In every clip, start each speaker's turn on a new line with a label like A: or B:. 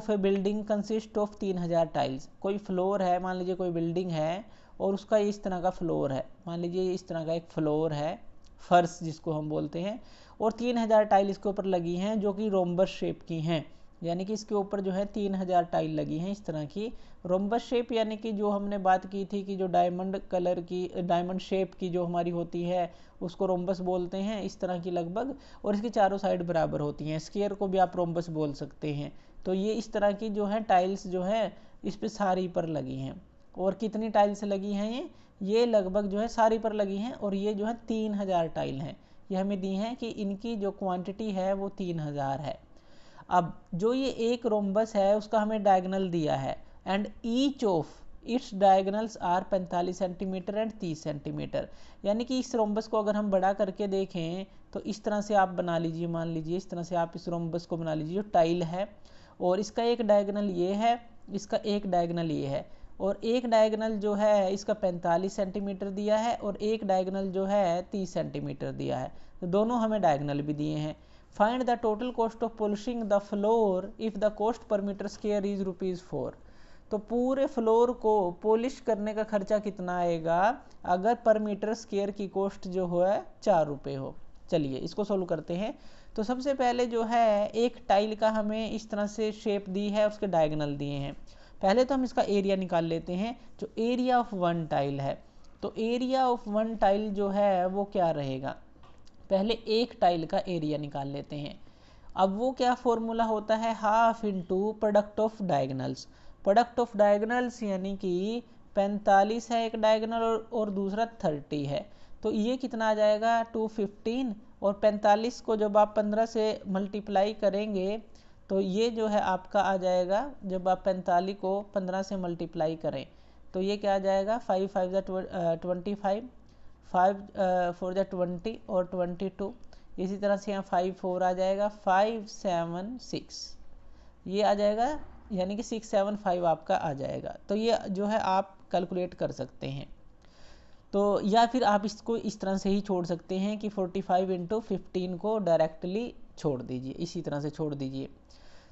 A: Of A building consist of 3000 tiles. कोई floor है, मान लीजिए कोई बिल्डिंग है और उसका इस तरह का फ्लोर है, मान लीजिए इस तरह का एक फ्लोर है, फर्श जिसको हम बोलते हैं, और 3000 टाइल इसके ऊपर लगी हैं जो कि रोम्बस शेप की हैं, यानी कि इसके ऊपर जो है 3000 टाइल लगी हैं इस तरह की रोम्बस शेप, यानी कि जो हमने बात की थी कि जो डायमंड कलर की, डायमंड शेप की जो हमारी होती है उसको रोम्बस बोलते हैं, इस तरह की लगभग, और इसकी चारों साइड बराबर होती हैं। स्क्वायर को भी आप रोम्बस बोल सकते हैं। तो ये इस तरह की जो है टाइल्स जो है इस पे सारी पर लगी हैं। और कितनी टाइल्स लगी हैं ये लगभग जो है सारी पर लगी हैं, और ये जो है 3000 टाइल हैं। ये हमें दी हैं कि इनकी जो क्वांटिटी है वो 3000 है। अब जो ये एक रोम्बस है उसका हमें डायगोनल दिया है, and each of its diagonals are 45 centimetre and 30 centimetre. यानी कि इस रोम्बस को अगर हम बड़ा करके देखें तो इस तरह से आप बना लीजिए, मान लीजिए इस तरह से आप इस रोम्बस को बना लीजिए जो टाइल है, और इसका एक डायगोनल ये है, इसका एक डायगोनल ये है, और एक डायगोनल जो है इसका 45 सेंटीमीटर दिया है और एक डायगोनल जो है 30 सेंटीमीटर दिया है। तो दोनों हमें डायगोनल भी दिए हैं। Find the total cost of polishing the floor if the cost per metre square is ₹4। तो पूरे फ्लोर को पॉलिश करने का खर्चा कितना आएगा अगर पर मीटर स्क्वायर की कॉस्ट जो है ₹4 हो। चलिए इसको सोल्व करते हैं। तो सबसे पहले जो है एक टाइल का हमें इस तरह से शेप दी है, उसके डायगोनल दिए हैं। पहले तो हम इसका एरिया निकाल लेते हैं। जो एरिया ऑफ वन टाइल है, तो एरिया ऑफ वन टाइल जो है वो क्या रहेगा, पहले एक टाइल का एरिया निकाल लेते हैं। अब वो क्या फॉर्मूला होता है, half into product of diagonals. Product of diagonals यानी कि 45 है एक डायगोनल और दूसरा 30 है, तो ये कितना आ जाएगा 215, और 45 को जब आप 15 से मल्टीप्लाई करेंगे तो ये जो है आपका आ जाएगा, जब आप 45 को 15 से मल्टीप्लाई करें तो ये क्या आ जाएगा 5 5 25, 5 4 20 और 22, इसी तरह से यहाँ 5 4 आ जाएगा, 5 7 6 ये आ जाएगा, यानी कि 675 आपका आ जाएगा। तो ये जो है आप कैलकुलेट कर सकते हैं। तो या फिर आप इसको इस तरह से ही छोड़ सकते हैं कि 45 इंटू 15 को डायरेक्टली छोड़ दीजिए, इसी तरह से छोड़ दीजिए।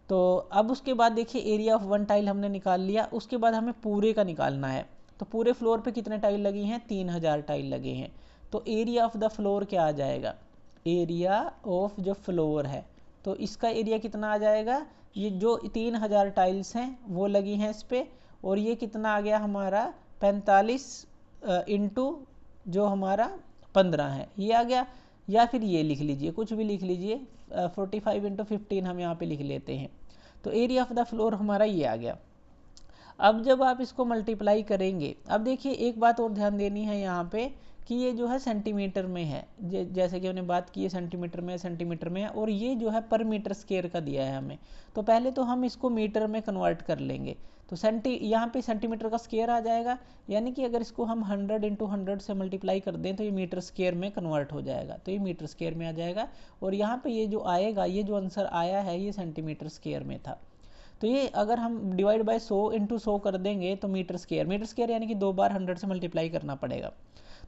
A: तो अब उसके बाद देखिए एरिया ऑफ वन टाइल हमने निकाल लिया, उसके बाद हमें पूरे का निकालना है। तो पूरे फ्लोर पे कितने टाइल लगी हैं, 3000 टाइल लगे हैं। तो एरिया ऑफ द फ्लोर क्या आ जाएगा, एरिया ऑफ जो फ्लोर है, तो इसका एरिया कितना आ जाएगा, ये जो 3000 टाइल्स हैं वो लगी हैं इस पर, और ये कितना आ गया हमारा 45 इंटू जो हमारा 15 है ये आ गया। या फिर ये लिख लीजिए, कुछ भी लिख लीजिए, 45 इंटू 15 हम यहाँ पे लिख लेते हैं। तो एरिया ऑफ द फ्लोर हमारा ये आ गया। अब जब आप इसको मल्टीप्लाई करेंगे, अब देखिए एक बात और ध्यान देनी है यहाँ पे कि ये जो है सेंटीमीटर में है, जैसे कि हमने बात की है सेंटीमीटर में है, और ये जो है पर मीटर स्क्वायर का दिया है हमें। तो पहले तो हम इसको मीटर में कन्वर्ट कर लेंगे। तो यहाँ पे सेंटीमीटर का स्क्वायर आ जाएगा, यानी कि अगर इसको हम 100 इंटू 100 से मल्टीप्लाई कर दें तो ये मीटर स्क्वायर में कन्वर्ट हो जाएगा, तो ये मीटर स्क्वायर में आ जाएगा। और यहाँ पे ये जो आएगा, ये जो आंसर आया है ये सेंटीमीटर स्क्वायर में था। तो ये अगर हम डिवाइड बाय 100 इंटू 100 कर देंगे तो मीटर स्क्वायर यानी कि 2 बार 100 से मल्टीप्लाई करना पड़ेगा।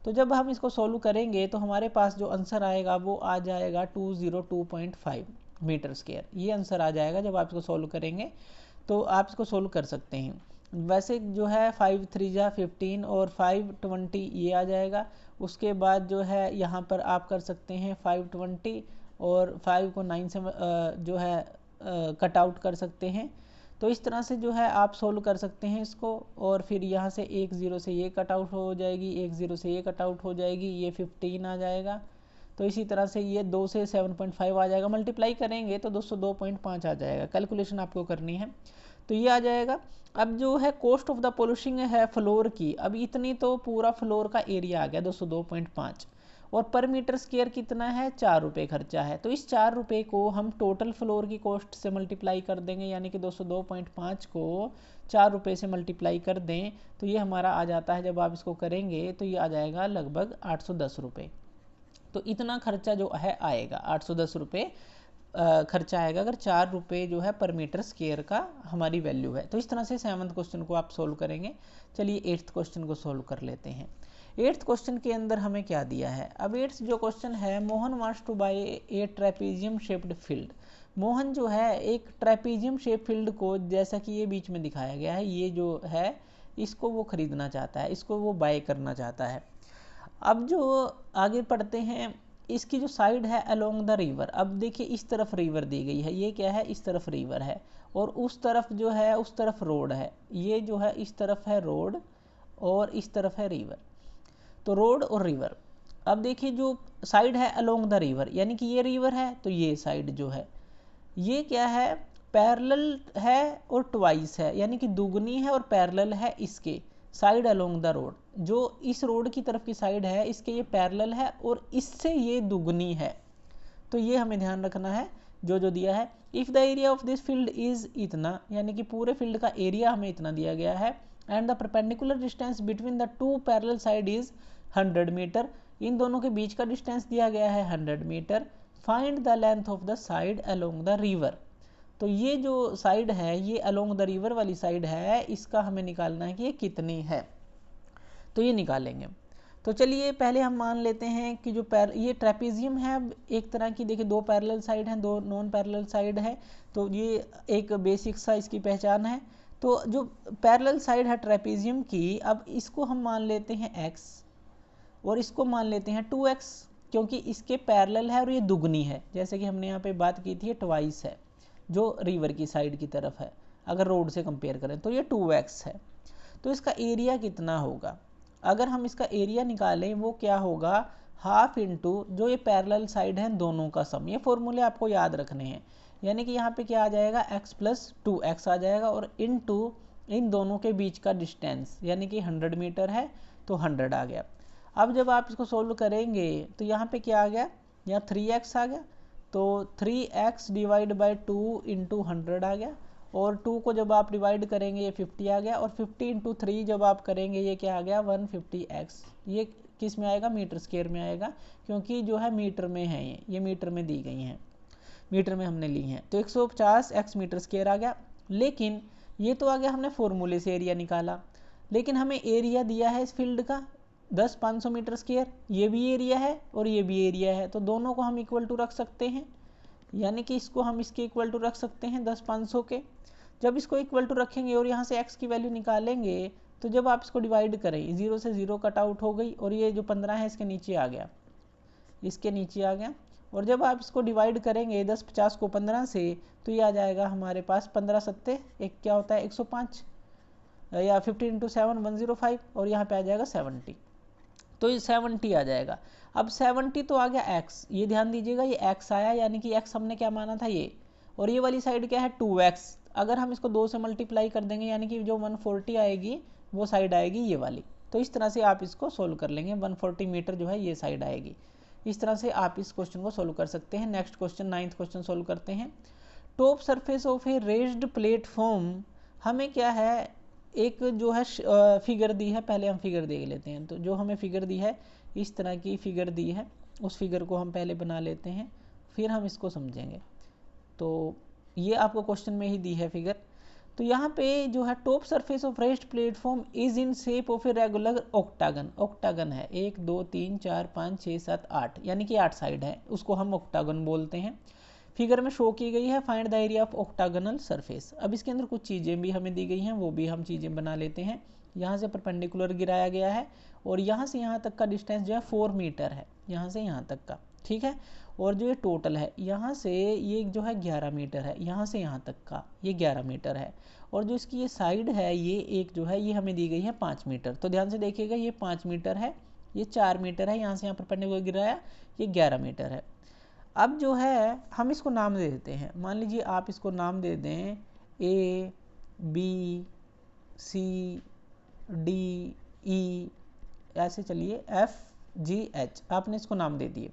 A: तो जब हम इसको सोल्व करेंगे तो हमारे पास जो आंसर आएगा वो आ जाएगा 202.5 मीटर स्क्वायर, ये आंसर आ जाएगा। जब आप इसको सोल्व करेंगे तो आप इसको सोल्व कर सकते हैं। वैसे जो है 5 3 जा 15 और 5 20 ये आ जाएगा। उसके बाद जो है यहाँ पर आप कर सकते हैं 520 और 5 को 9 से जो है कट आउट कर सकते हैं। तो इस तरह से जो है आप सोल्व कर सकते हैं इसको, और फिर यहाँ से 1 0 से ये कट आउट हो जाएगी, 1 0 से ये कट आउट हो जाएगी, ये 15 आ जाएगा। तो इसी तरह से ये 2 से 7.5 आ जाएगा, मल्टीप्लाई करेंगे तो 202.5 आ जाएगा। कैलकुलेशन आपको करनी है तो ये आ जाएगा। अब जो है कॉस्ट ऑफ द पॉलिशिंग है फ्लोर की, अब इतनी तो पूरा फ्लोर का एरिया आ गया 202.5, और पर मीटर स्क्वायर कितना है, ₹4 खर्चा है। तो इस ₹4 को हम टोटल फ्लोर की कॉस्ट से मल्टीप्लाई कर देंगे, यानी कि 202.5 को ₹4 से मल्टीप्लाई कर दें तो ये हमारा आ जाता है, जब आप इसको करेंगे तो ये आ जाएगा लगभग ₹810। तो इतना खर्चा जो है आएगा, ₹810 खर्चा आएगा अगर ₹4 जो है पर मीटर स्क्वायर का हमारी वैल्यू है। तो इस तरह से 7th क्वेश्चन को आप सोल्व करेंगे। चलिए 8th क्वेश्चन को सोल्व कर लेते हैं। 8th क्वेश्चन के अंदर हमें क्या दिया है, अब 8th जो क्वेश्चन है, Mohan wants to buy a trapezium shaped field. Mohan जो है एक ट्रेपीजियम शेप फील्ड को, जैसा कि ये बीच में दिखाया गया है, ये जो है इसको वो खरीदना चाहता है, इसको वो बाय करना चाहता है। अब जो आगे पढ़ते हैं, इसकी जो साइड है अलोंग द रिवर, अब देखिए इस तरफ रिवर दी गई है, ये क्या है, इस तरफ रिवर है, और उस तरफ जो है उस तरफ रोड है, ये जो है इस तरफ है रोड और इस तरफ है रिवर, तो रोड और रिवर। अब देखिए जो साइड है अलोंग द रिवर, यानी कि ये रिवर है, तो ये साइड जो है ये क्या है, पैरेलल है और ट्वाइस है, यानी कि दुगनी है और पैरेलल है इसके, साइड अलोंग द रोड, जो इस रोड की तरफ की साइड है इसके ये पैरेलल है और इससे ये दुगनी है, तो ये हमें ध्यान रखना है जो जो दिया है। If the area of this field is इतना, यानी कि पूरे फील्ड का एरिया हमें इतना दिया गया है, and the perpendicular distance between the two parallel side is 100 metre, इन दोनों के बीच का डिस्टेंस दिया गया है 100 metre, find the length of the side along the river. तो ये जो साइड है ये अलोंग द रिवर वाली साइड है, इसका हमें निकालना है कि ये कितनी है, तो ये निकालेंगे। तो चलिए पहले हम मान लेते हैं कि जो ये ट्रेपीजियम है, एक तरह की, देखिए दो पैरेलल साइड हैं, दो नॉन पैरेलल साइड है, तो ये एक बेसिक सा इसकी पहचान है। तो जो पैरेलल साइड है ट्रेपीजियम की, अब इसको हम मान लेते हैं x और इसको मान लेते हैं 2x, क्योंकि इसके पैरेलल है और ये दुगनी है, जैसे कि हमने यहाँ पे बात की थी, ट्वाइस है जो रिवर की साइड की तरफ है, अगर रोड से कंपेयर करें तो ये 2x है। तो इसका एरिया कितना होगा, अगर हम इसका एरिया निकालें वो क्या होगा, हाफ इंटू जो ये पैरेलल साइड है दोनों का सम, ये फॉर्मूले आपको याद रखने हैं, यानी कि यहाँ पे क्या आ जाएगा, x प्लस 2x आ जाएगा, और इनटू इन दोनों के बीच का डिस्टेंस, यानी कि 100 मीटर है तो 100 आ गया। अब जब आप इसको सोल्व करेंगे तो यहाँ पे क्या आ गया, यहाँ 3x आ गया, तो 3x डिवाइड बाई 2 इंटू 100 आ गया, और 2 को जब आप डिवाइड करेंगे ये 50 आ गया, और 50 इंटू 3 जब आप करेंगे ये क्या आ गया, 150x। ये किस में आएगा, मीटर स्क्वायर में आएगा, क्योंकि जो है मीटर में है, ये मीटर में दी गई हैं, मीटर में हमने ली हैं, तो 150x मीटर स्क्वायर आ गया। लेकिन ये तो आ गया हमने फॉर्मूले से एरिया निकाला, लेकिन हमें एरिया दिया है इस फील्ड का 500 मीटर स्क्वायर, ये भी एरिया है और ये भी एरिया है, तो दोनों को हम इक्वल टू रख सकते हैं, यानी कि इसको हम इसके इक्वल टू रख सकते हैं 500 के। जब इसको इक्वल टू रखेंगे और यहाँ से x की वैल्यू निकालेंगे, तो जब आप इसको डिवाइड करें 0 से 0 कट आउट हो गई, और ये जो 15 है इसके नीचे आ गया, इसके नीचे आ गया, और जब आप इसको डिवाइड करेंगे 10-50 को 15 से, तो ये आ जाएगा हमारे पास 15 सत्ते एक क्या होता है 105, या 50 इंटू 7 105, और यहाँ पे आ जाएगा 70, तो ये 70 आ जाएगा। अब 70 तो आ गया x, ये ध्यान दीजिएगा ये x आया, यानी कि x हमने क्या माना था ये, और ये वाली साइड क्या है 2x, अगर हम इसको 2 से मल्टीप्लाई कर देंगे, यानी कि जो 140 आएगी वो साइड आएगी ये वाली, तो इस तरह से आप इसको सोल्व कर लेंगे, 140 मीटर जो है ये साइड आएगी। इस तरह से आप इस क्वेश्चन को सोल्व कर सकते हैं। Next question 9th question solve करते हैं। Top surface of A raised platform, हमें क्या है, एक जो है फिगर दी है, पहले हम फिगर देख लेते हैं। तो जो हमें फिगर दी है, इस तरह की फिगर दी है, उस फिगर को हम पहले बना लेते हैं, फिर हम इसको समझेंगे। तो ये आपको क्वेश्चन में ही दी है फिगर। तो यहाँ पे जो है top surface of rest platform is in shape of a regular octagon, octagon है 1 2 3 4 5 6 7 8, यानी कि 8 साइड है, उसको हम ऑक्टागन बोलते हैं। फिगर में शो की गई है find the area of octagonal surface. अब इसके अंदर कुछ चीज़ें भी हमें दी गई हैं, वो भी हम चीज़ें बना लेते हैं। यहाँ से परपेंडिकुलर गिराया गया है, और यहाँ से यहाँ तक का डिस्टेंस जो है 4 मीटर है, यहाँ से यहाँ तक का, ठीक है। और जो ये टोटल है, यहाँ से ये जो है 11 मीटर है, यहाँ से यहाँ तक का ये 11 मीटर है, और जो इसकी ये साइड है ये एक जो है ये हमें दी गई है 5 मीटर। तो ध्यान से देखिएगा, ये 5 मीटर है, ये 4 मीटर है, यहाँ से यहाँ परपेंडिकुलर गिराया, ये 11 मीटर है। अब जो है हम इसको नाम दे देते हैं, मान लीजिए आप इसको नाम दे दें A B C D E, ऐसे चलिए F G H, आपने इसको नाम दे दिए।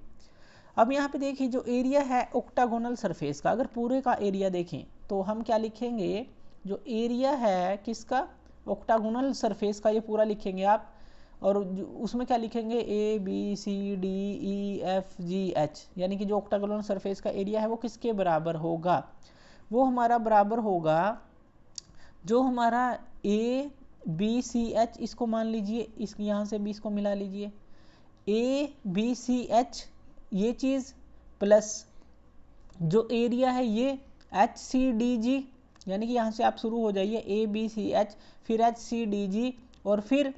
A: अब यहाँ पे देखिए जो एरिया है ऑक्टागोनल सरफेस का, अगर पूरे का एरिया देखें तो हम क्या लिखेंगे, जो एरिया है किसका, ऑक्टागोनल सरफेस का, ये पूरा लिखेंगे आप, और उसमें क्या लिखेंगे A B C D E F G H, यानी कि जो ऑक्टागोनल सरफेस का एरिया है वो किसके बराबर होगा, वो हमारा बराबर होगा जो हमारा A B C H, इसको मान लीजिए, इस यहाँ से भी इसको मिला लीजिए, A B C H ये चीज़ प्लस जो एरिया है ये HCDG, यानी कि यहाँ से आप शुरू हो जाइए ABCH, फिर HCDG, और फिर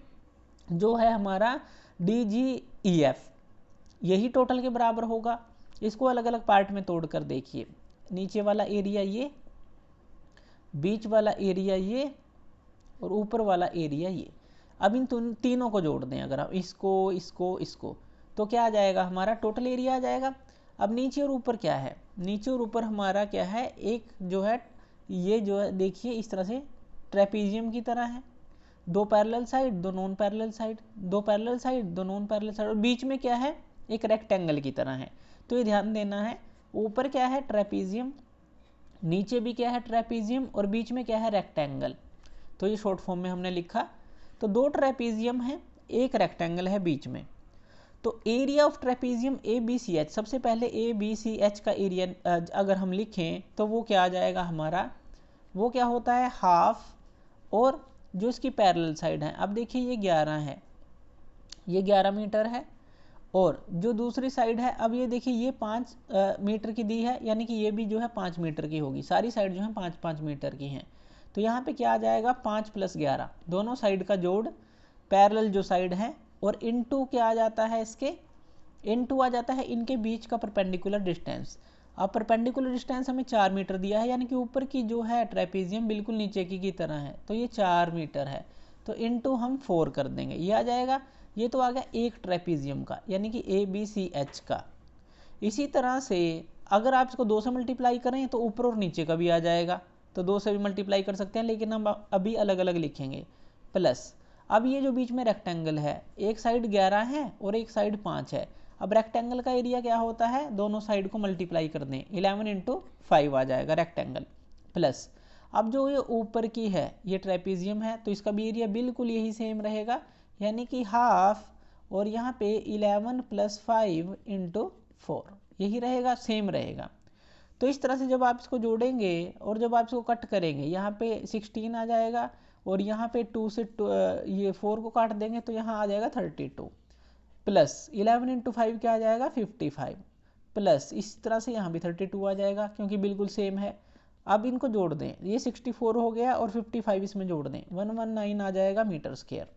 A: जो है हमारा DGEF, यही टोटल के बराबर होगा। इसको अलग अलग पार्ट में तोड़ कर देखिए, नीचे वाला एरिया ये, बीच वाला एरिया ये, और ऊपर वाला एरिया ये। अब इन तीनों को जोड़ दें अगर हम इसको इसको इसको, तो क्या आ जाएगा, हमारा टोटल एरिया आ जाएगा। अब नीचे और ऊपर क्या है, नीचे और ऊपर हमारा क्या है, एक जो है ये जो है देखिए इस तरह से ट्रेपीजियम की तरह है, दो पैरेलल साइड दो नॉन पैरेलल साइड, दो पैरेलल साइड दो नॉन पैरेलल साइड, और बीच में क्या है, एक रेक्टेंगल की तरह है। तो ये ध्यान देना है, ऊपर क्या है ट्रेपीजियम, नीचे भी क्या है ट्रेपीजियम, और बीच में क्या है रेक्टेंगल। तो ये शॉर्ट फॉर्म में हमने लिखा। तो दो ट्रेपीजियम है, एक रेक्टेंगल है बीच में। तो एरिया ऑफ ट्रेपीजियम ABCH, सबसे पहले ABCH का एरिया अगर हम लिखें तो वो क्या आ जाएगा हमारा, वो क्या होता है हाफ, और जो इसकी पैरेलल साइड है, अब देखिए ये 11 है, ये 11 मीटर है, और जो दूसरी साइड है, अब ये देखिए ये 5 मीटर की दी है, यानी कि ये भी जो है 5 मीटर की होगी, सारी साइड जो है 5-5 मीटर की हैं। तो यहाँ पे क्या आ जाएगा 5 + 11, दोनों साइड का जोड़, पैरेलल जो साइड है, और इनटू क्या आ जाता है इसके, इनटू आ जाता है इनके बीच का परपेंडिकुलर डिस्टेंस। अब परपेंडिकुलर डिस्टेंस हमें 4 मीटर दिया है, यानी कि ऊपर की जो है ट्रेपीजियम बिल्कुल नीचे की तरह है, तो ये 4 मीटर है, तो इनटू हम 4 कर देंगे, ये आ जाएगा। ये तो आ गया एक ट्रेपीजियम का, यानी कि ABCH का। इसी तरह से अगर आप इसको 2 से मल्टीप्लाई करें तो ऊपर और नीचे का भी आ जाएगा, तो 2 से भी मल्टीप्लाई कर सकते हैं, लेकिन हम अभी अलग अलग लिखेंगे। प्लस अब ये जो बीच में रेक्टेंगल है, एक साइड 11 है और एक साइड 5 है। अब रेक्टेंगल का एरिया क्या होता है, दोनों साइड को मल्टीप्लाई कर दें, 11 × 5 आ जाएगा रेक्टेंगल। प्लस अब जो ये ऊपर की है ये ट्रेपीजियम है, तो इसका भी एरिया बिल्कुल यही सेम रहेगा, यानी कि हाफ, और यहाँ पे 11 + 5 × 4, यही रहेगा, सेम रहेगा। तो इस तरह से जब आप इसको जोड़ेंगे और जब आप इसको कट करेंगे, यहाँ पे 16 आ जाएगा, और यहाँ पे 2 से ये 4 को काट देंगे तो यहाँ आ जाएगा 32, प्लस 11 × 5 क्या आ जाएगा 55, प्लस इस तरह से यहाँ भी 32 आ जाएगा, क्योंकि बिल्कुल सेम है। अब इनको जोड़ दें, ये 64 हो गया और 55 इसमें जोड़ दें, 119 आ जाएगा मीटर स्क्वायर।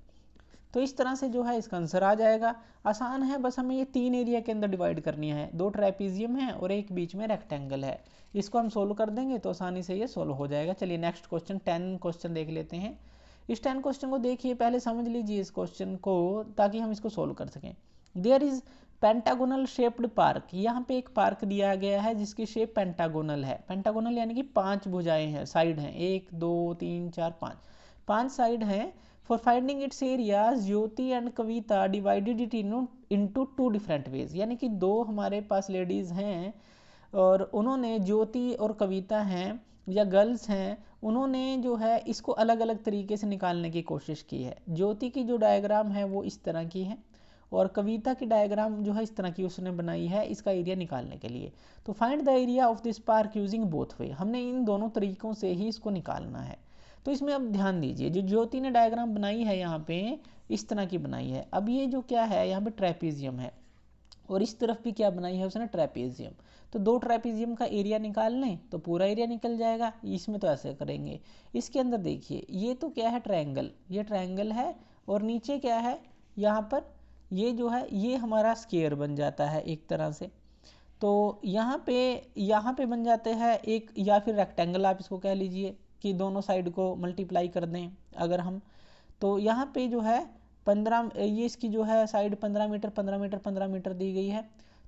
A: तो इस तरह से जो है इसका आंसर आ जाएगा। आसान है, बस हमें ये 3 एरिया के अंदर डिवाइड करनी है, 2 ट्रेपीजियम है और एक बीच में रेक्टेंगल है। इसको हम सोल्व कर देंगे तो आसानी से ये सोल्व हो जाएगा। चलिए नेक्स्ट क्वेश्चन 10 क्वेश्चन देख लेते हैं। इस 10 क्वेश्चन को देखिए, पहले समझ लीजिए इस क्वेश्चन को ताकि हम इसको सोल्व कर सकें। There is pentagonal shaped park, यहाँ पे एक पार्क दिया गया है जिसकी शेप पेंटागोनल है। पेंटागोनल यानी कि 5 भुजाएं हैं, साइड हैं, 1 2 3 4 5 साइड हैं। For finding its areas, Jyoti and Kavita divided it into 2 different ways, यानी कि दो हमारे पास लेडीज हैं और उन्होंने, ज्योति और कविता हैं या गर्ल्स हैं, उन्होंने जो है इसको अलग अलग तरीके से निकालने की कोशिश की है। ज्योति की जो डायग्राम है वो इस तरह की है, और कविता की डायग्राम जो है इस तरह की उसने बनाई है इसका एरिया निकालने के लिए। तो find the area of this park using both way, हमने इन दोनों तरीकों से ही इसको निकालना है। तो इसमें अब ध्यान दीजिए, जो ज्योति ने डायग्राम बनाई है यहाँ पे इस तरह की बनाई है। अब ये जो क्या है, यहाँ पे ट्रेपीजियम है और इस तरफ भी क्या बनाई है उसने, ट्रेपीजियम। तो दो ट्रेपीजियम का एरिया निकाल लें तो पूरा एरिया निकल जाएगा। इसमें तो ऐसे करेंगे। इसके अंदर देखिए, ये तो क्या है ट्रायंगल, ये ट्रायंगल है, और नीचे क्या है यहाँ पर, ये जो है ये हमारा स्क्वायर बन जाता है एक तरह से। तो यहाँ पे बन जाते हैं एक, या फिर रेक्टेंगल आप इसको कह लीजिए, कि दोनों साइड को मल्टीप्लाई कर दें अगर हम, तो यहाँ पे जो है 15, ये इसकी जो है साइड 15 मीटर 15 मीटर 15 मीटर दी गई है।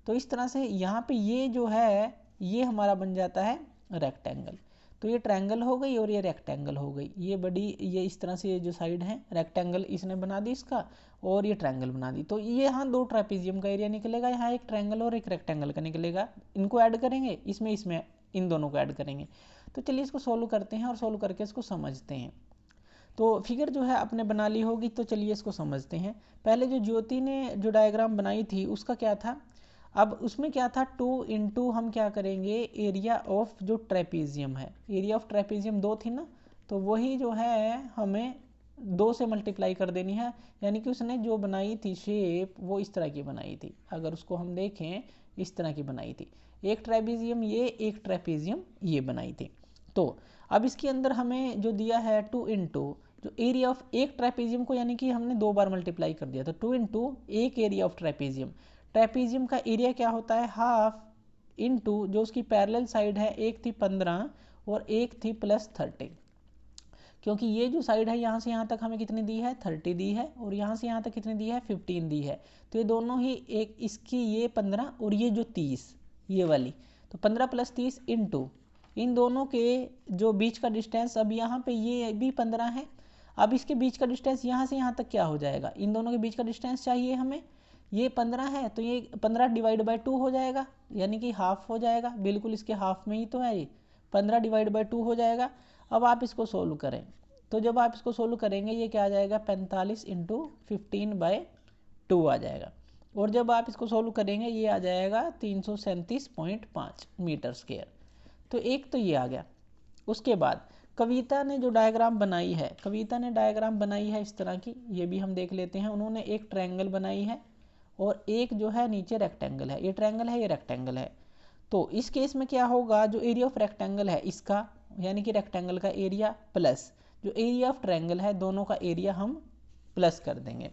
A: तो इस तरह से यहाँ पे ये जो है ये हमारा बन जाता है रेक्टेंगल। तो ये ट्रायंगल हो गई और ये रेक्टेंगल हो गई, ये बड़ी, ये इस तरह से ये जो साइड है रेक्टेंगल इसने बना दी इसका, और ये ट्रायंगल बना दी। तो ये यहाँ दो ट्रेपीजियम का एरिया निकलेगा, यहाँ एक ट्रायंगल और एक रेक्टेंगल का निकलेगा। इनको ऐड करेंगे, इसमें इन दोनों को ऐड करेंगे। तो चलिए इसको सोल्व करते हैं और सोल्व करके इसको समझते हैं। तो फिगर जो है आपने बना ली होगी, तो चलिए इसको समझते हैं। पहले जो ज्योति ने जो डायग्राम बनाई थी उसका क्या था, अब उसमें क्या था 2 × हम क्या करेंगे एरिया ऑफ जो ट्रेपीजियम है, एरिया ऑफ ट्रेपीजियम 2 थी ना, तो वही जो है हमें 2 से मल्टीप्लाई कर देनी है। यानी कि उसने जो बनाई थी शेप वो इस तरह की बनाई थी। अगर उसको हम देखें, इस तरह की बनाई थी, एक ट्रेपेजियम ये, एक ट्रेपेजियम ये बनाई थी। तो अब इसके अंदर हमें जो दिया है 2 इंटू जो एरिया ऑफ एक ट्रेपेजियम को, यानी कि हमने 2 बार मल्टीप्लाई कर दिया, तो 2 इंटू एक एरिया ऑफ ट्रेपेजियम, ट्रेपेजियम का एरिया क्या होता है हाफ इंटू जो उसकी पैरेलल साइड है, एक थी 15 और एक थी +30, क्योंकि ये जो साइड है यहाँ से यहाँ तक हमें कितनी दी है 30 दी है, और यहाँ से यहाँ तक कितनी दी है 15 दी है, तो ये दोनों ही एक, इसकी ये 15 और ये जो 30 ये वाली, तो 15 + 30 इंटू इन दोनों के जो बीच का डिस्टेंस, अब यहाँ पे ये भी 15 है, अब इसके बीच का डिस्टेंस यहाँ से यहाँ तक क्या हो जाएगा, इन दोनों के बीच का डिस्टेंस चाहिए हमें, ये 15 है तो ये 15 डिवाइड बाई 2 हो जाएगा, यानी कि हाफ हो जाएगा, बिल्कुल इसके हाफ में ही तो है, ये 15 डिवाइड बाई 2 हो जाएगा। अब आप इसको सोल्व करें, तो जब आप इसको सोल्व करेंगे ये क्या आ जाएगा 45 इंटू 15/2 आ जाएगा, और जब आप इसको सोल्व करेंगे ये आ जाएगा 337.5 मीटर स्क्वायर। तो एक तो ये आ गया। उसके बाद कविता ने जो डायग्राम बनाई है, कविता ने डायग्राम बनाई है इस तरह की, ये भी हम देख लेते हैं। उन्होंने एक ट्रायंगल बनाई है और एक जो है नीचे रेक्टेंगल है, ये ट्रायंगल है ये रेक्टेंगल है। तो इस केस में क्या होगा, जो एरिया ऑफ रेक्टेंगल है इसका, यानी कि रेक्टेंगल का एरिया प्लस जो एरिया ऑफ ट्रायंगल है, दोनों का एरिया हम प्लस कर देंगे।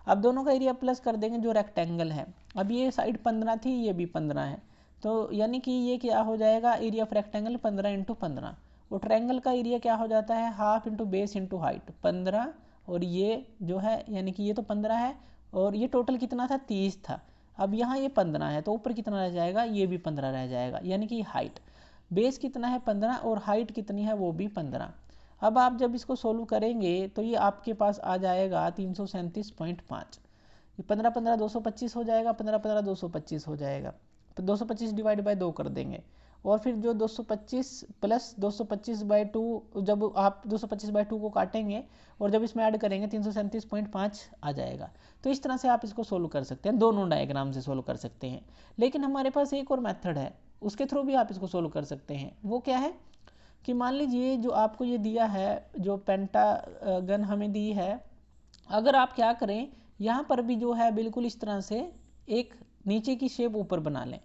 A: अब दोनों का एरिया प्लस कर देंगे जो रेक्टेंगल है, अब ये साइड 15 थी ये भी 15 है, तो यानी कि ये क्या हो जाएगा एरिया ऑफ रेक्टेंगल 15 इंटू 15, और ट्रायंगल का एरिया क्या हो जाता है half into base into height 15, और ये जो है यानी कि ये तो 15 है और ये टोटल कितना था 30 था, अब यहाँ ये 15 है तो ऊपर कितना रह जाएगा, ये भी 15 रह जाएगा, यानी कि हाइट बेस कितना है 15 और हाइट कितनी है वो भी 15। अब आप जब इसको सोल्व करेंगे तो ये आपके पास आ जाएगा 337.5, 15 15 225 हो जाएगा, 15 15 225 हो जाएगा, तो 225 डिवाइड बाय 2 कर देंगे, और फिर जो 225 प्लस 225/2, जब आप 225/2 को काटेंगे और जब इसमें ऐड करेंगे 337.5 आ जाएगा। तो इस तरह से आप इसको सोल्व कर सकते हैं, दोनों डायग्राम से सोल्व कर सकते हैं। लेकिन हमारे पास एक और मेथड है, उसके थ्रू भी आप इसको सोल्व कर सकते हैं। वो क्या है कि मान लीजिए जो आपको ये दिया है, जो पेंटागन हमें दी है, अगर आप क्या करें यहाँ पर भी जो है बिल्कुल इस तरह से एक नीचे की शेप ऊपर बना लें।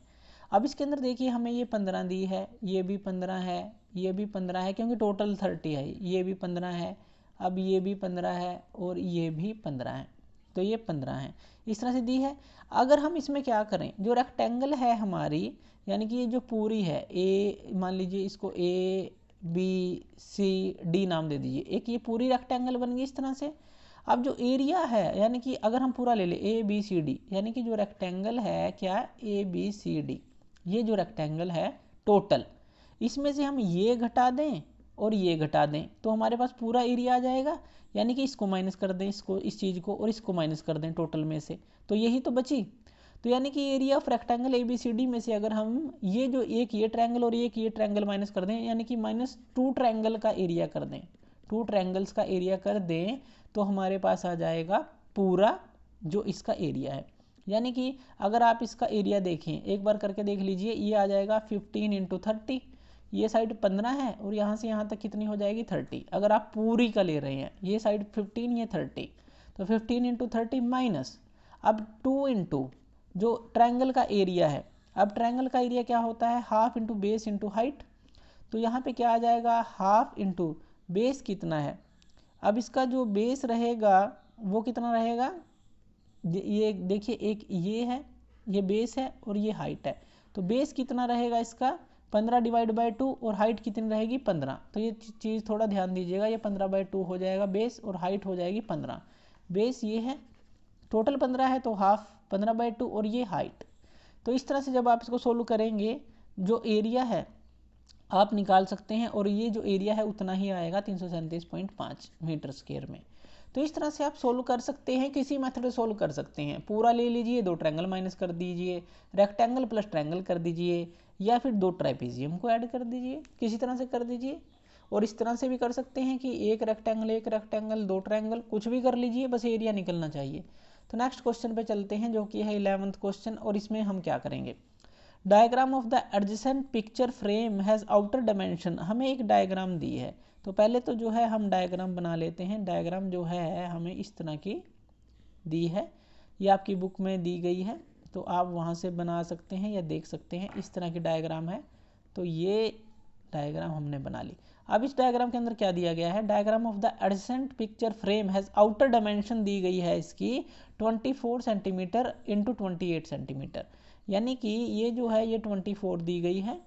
A: अब इसके अंदर देखिए हमें ये 15 दी है, ये भी 15 है, ये भी 15 है, क्योंकि टोटल 30 है, ये भी 15 है, अब ये भी 15 है और ये भी 15 है, तो ये 15 है, इस तरह से दी है। अगर हम इसमें क्या करें, जो रेक्टेंगल है हमारी, यानी कि ये जो पूरी है ए, मान लीजिए इसको ABCD नाम दे दीजिए, एक ये पूरी रेक्टेंगल बन गई इस तरह से। अब जो एरिया है, यानी कि अगर हम पूरा ले लें ABCD, यानी कि जो रेक्टेंगल है क्या ABCD, ये जो रेक्टेंगल है टोटल, इसमें से हम ये घटा दें और ये घटा दें तो हमारे पास पूरा एरिया आ जाएगा, यानी कि इसको माइनस कर दें, इसको इस चीज़ को और इसको माइनस कर दें टोटल में से, तो यही तो बची। तो यानी कि एरिया ऑफ रेक्टेंगल ABCD में से अगर हम ये जो एक ये ट्रायंगल और एक ये ट्रायंगल माइनस कर दें, यानी कि -2 ट्रायंगल का एरिया कर दें, 2 ट्रायंगल्स का एरिया कर दें, तो हमारे पास आ जाएगा पूरा जो इसका एरिया है। यानी कि अगर आप इसका एरिया देखें, एक बार करके देख लीजिए, ये आ जाएगा 15 इंटू 30, ये साइड 15 है और यहाँ से यहाँ तक कितनी हो जाएगी 30, अगर आप पूरी का ले रहे हैं, ये साइड 15 ये 30, तो 15 इंटू 30 माइनस, अब 2 इंटू जो ट्रायंगल का एरिया है, अब ट्रायंगल का एरिया क्या होता है half into base into height, तो यहाँ पे क्या आ जाएगा हाफ इंटू बेस कितना है, अब इसका जो बेस रहेगा वो कितना रहेगा, ये देखिए एक ये है, ये बेस है और ये हाइट है, तो बेस कितना रहेगा इसका 15 डिवाइड बाई 2 और हाइट कितनी रहेगी 15, तो ये चीज़ थोड़ा ध्यान दीजिएगा, ये 15/2 हो जाएगा बेस और हाइट हो जाएगी 15, बेस ये है टोटल 15 है तो हाफ 15/2 और ये हाइट। तो इस तरह से जब आप इसको सोल्व करेंगे जो एरिया है आप निकाल सकते हैं, और ये जो एरिया है उतना ही आएगा 337.5 मीटर स्क्वायर में। तो इस तरह से आप सोल्व कर सकते हैं, किसी मेथड से सोल्व कर सकते हैं, पूरा ले लीजिए, 2 ट्रायंगल माइनस कर दीजिए, रेक्टेंगल प्लस ट्रायंगल कर दीजिए, या फिर 2 ट्राइपेजियम को ऐड कर दीजिए, किसी तरह से कर दीजिए। और इस तरह से भी कर सकते हैं कि एक रेक्टेंगल 2 ट्रायंगल, कुछ भी कर लीजिए, बस एरिया निकलना चाहिए। तो नेक्स्ट क्वेश्चन पे चलते हैं जो कि है 11th क्वेश्चन, और इसमें हम क्या करेंगे, diagram of the adjacent picture frame has outer dimension, हमें एक डायग्राम दी है, तो पहले तो जो है हम डायग्राम बना लेते हैं। डायग्राम जो है हमें इस तरह की दी है, ये आपकी बुक में दी गई है, तो तो आप वहाँ से बना सकते हैं या देख सकते हैं, इस तरह की डायग्राम है। तो ये डायग्राम हमने बना ली। अब इस डायग्राम के अंदर क्या दिया गया है, diagram of the adjacent picture frame has outer dimension दी गई है इसकी 24 सेंटीमीटर इंटू 28 सेंटीमीटर, यानी कि ये जो है ये 24 दी गई है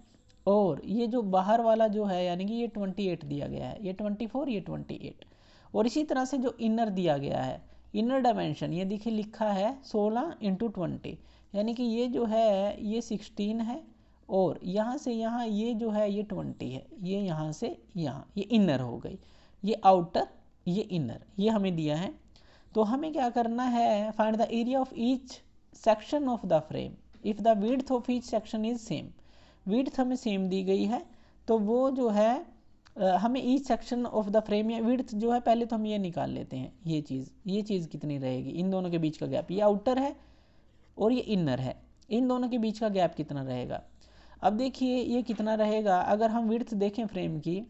A: और ये जो बाहर वाला जो है यानी कि ये 28 दिया गया है, ये 24 ये 28। और इसी तरह से जो इनर दिया गया है, इनर डायमेंशन ये देखिए लिखा है 16 इंटू 20, यानी कि ये जो है ये 16 है और यहाँ से यहाँ ये जो है ये 20 है, ये यहाँ से यहाँ ये इनर हो गई, ये आउटर ये इनर, ये हमें दिया है। तो हमें क्या करना है, find the area of each section of the frame if the width of each section is same. Width हमें सेम दी गई है, तो वो जो है हमें each section of the frame या विड्थ जो है, पहले तो हम ये निकाल लेते हैं, ये चीज़ कितनी रहेगी, इन दोनों के बीच का गैप, ये आउटर है और ये इनर है, इन दोनों के बीच का गैप कितना रहेगा। अब देखिए ये कितना रहेगा, अगर हम विड्थ देखें फ्रेम की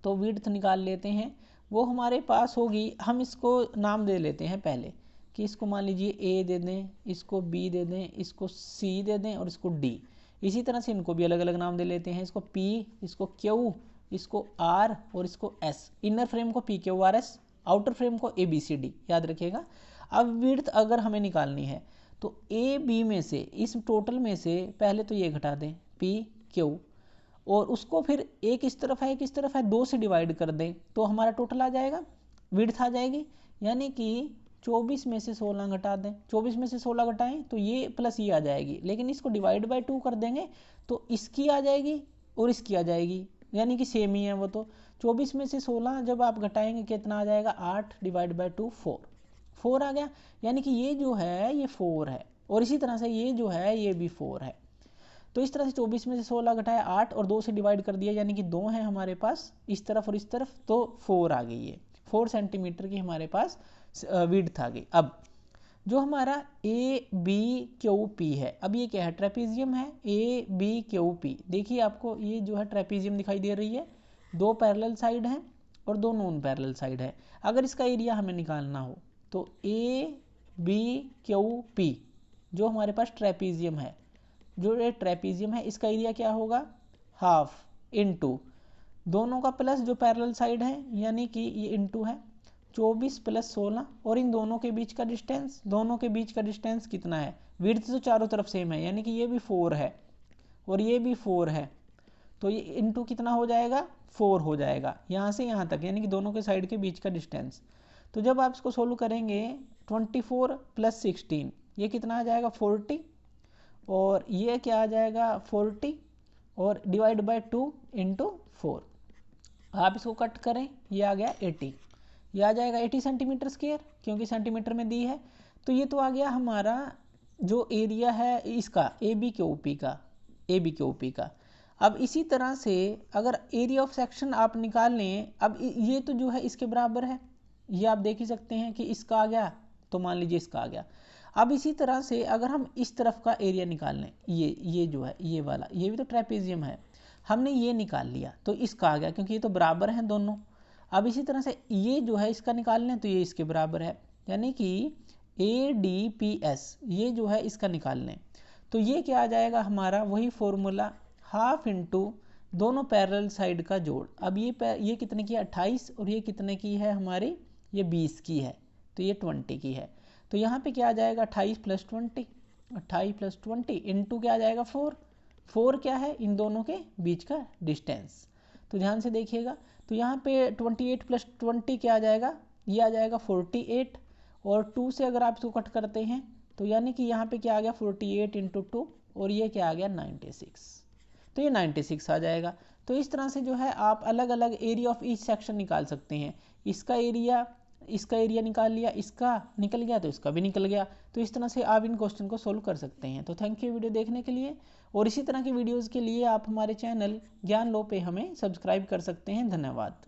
A: तो विड्थ निकाल लेते हैं, वो हमारे पास होगी, हम इसको नाम दे लेते हैं पहले कि इसको मान लीजिए ए दे दें, इसको बी दे दें, इसको सी दे दें और इसको डी। इसी तरह से इनको भी अलग अलग नाम दे लेते हैं, इसको पी, इसको क्यू, इसको आर और इसको एस। इनर फ्रेम को P Q R S, outer frame को ए बी सी डी, याद रखिएगा। अब विड्थ अगर हमें निकालनी है तो ए बी में से, इस टोटल में से पहले तो ये घटा दें पी क्यू, और उसको फिर एक इस तरफ है एक इस तरफ है, 2 से डिवाइड कर दें तो हमारा टोटल आ जाएगा, विड्थ आ जाएगी। यानी कि 24 में से 16 घटा दें, 24 में से 16 घटाएं तो ये प्लस ये आ जाएगी, लेकिन इसको डिवाइड बाय 2 कर देंगे तो इसकी आ जाएगी और इसकी आ जाएगी, यानी कि सेम ही है वो। तो 24 में से 16 जब आप घटाएंगे कितना आ जाएगा, 8 डिवाइड बाय 2 4 आ गया, यानी कि ये जो है ये 4 है और इसी तरह से ये जो है ये भी 4 है। तो इस तरह से 24 में से 16 घटाया 8 और 2 से डिवाइड कर दिया, यानी कि 2 है हमारे पास इस तरफ और इस तरफ, तो 4 आ गई है, 4 सेंटीमीटर की हमारे पास विड्थ आ गई। अब जो हमारा ए बी क्यू पी है, अब ये क्या है, ट्रेपीजियम है, ए बी क्यू पी। देखिए आपको ये जो है ट्रेपीजियम दिखाई दे रही है, 2 पैरेलल साइड हैं और 2 नॉन पैरेलल साइड है। अगर इसका एरिया हमें निकालना हो तो ए बी क्यू पी जो हमारे पास ट्रेपीजियम है, जो ये ट्रेपीजियम है इसका एरिया क्या होगा, हाफ इनटू दोनों का प्लस जो पैरेलल साइड है, यानी कि ये इनटू है 24 प्लस 16 और इन दोनों के बीच का डिस्टेंस, दोनों के बीच का डिस्टेंस कितना है, विड्थ तो चारों तरफ सेम है, यानी कि ये भी 4 है और ये भी 4 है, तो ये इनटू कितना हो जाएगा, 4 हो जाएगा यहाँ से यहाँ तक, यानी कि दोनों के साइड के बीच का डिस्टेंस। तो जब आप इसको सोल्व करेंगे 24 प्लस 16 ये कितना आ जाएगा 40 और ये क्या आ जाएगा 40 और डिवाइड बाय 2 इंटू 4। आप इसको कट करें, ये आ गया 80, ये आ जाएगा 80 सेंटीमीटर स्क्वायर, क्योंकि सेंटीमीटर में दी है। तो ये तो आ गया हमारा जो एरिया है इसका ए बी क्यू पी का, ए बी क्यू पी का। अब इसी तरह से अगर एरिया ऑफ सेक्शन आप निकाल लें, अब ये तो जो है इसके बराबर है, ये आप देख ही सकते हैं कि इसका आ गया, तो मान लीजिए इसका आ गया। अब इसी तरह से अगर हम इस तरफ का एरिया निकाल लें, ये जो है ये वाला, ये भी तो ट्रेपीजियम है, हमने ये निकाल लिया तो इसका आ गया, क्योंकि ये तो बराबर हैं दोनों। अब इसी तरह से ये जो है इसका निकाल लें तो ये इसके बराबर है, यानी कि ए डी पी एस ये जो है इसका निकाल लें तो ये क्या आ जाएगा हमारा, वही फॉर्मूला, हाफ इंटू दोनों पैरेलल साइड का जोड़। अब ये कितने की है 28 और ये कितने की है हमारी, ये 20 की है, तो ये 20 की है। तो यहाँ पे क्या आ जाएगा 28 प्लस 20, 28 प्लस 20 इंटू क्या आ जाएगा 4 क्या है इन दोनों के बीच का डिस्टेंस। तो ध्यान से देखिएगा, तो यहाँ पे 28 प्लस 20 क्या आ जाएगा, ये आ जाएगा 48 और 2 से अगर आप इसको कट करते हैं तो यानी कि यहाँ पे क्या आ गया 48 इंटू 2 और ये क्या आ गया 96, तो ये 96 आ जाएगा। तो इस तरह से जो है आप अलग अलग एरिया ऑफ ईच सेक्शन निकाल सकते हैं, इसका एरिया निकाल लिया, इसका निकल गया तो इसका भी निकल गया। तो इस तरह से आप इन क्वेश्चन को सोल्व कर सकते हैं। तो थैंक यू वीडियो देखने के लिए, और इसी तरह की वीडियोस के लिए आप हमारे चैनल ज्ञान लो पे हमें सब्सक्राइब कर सकते हैं। धन्यवाद।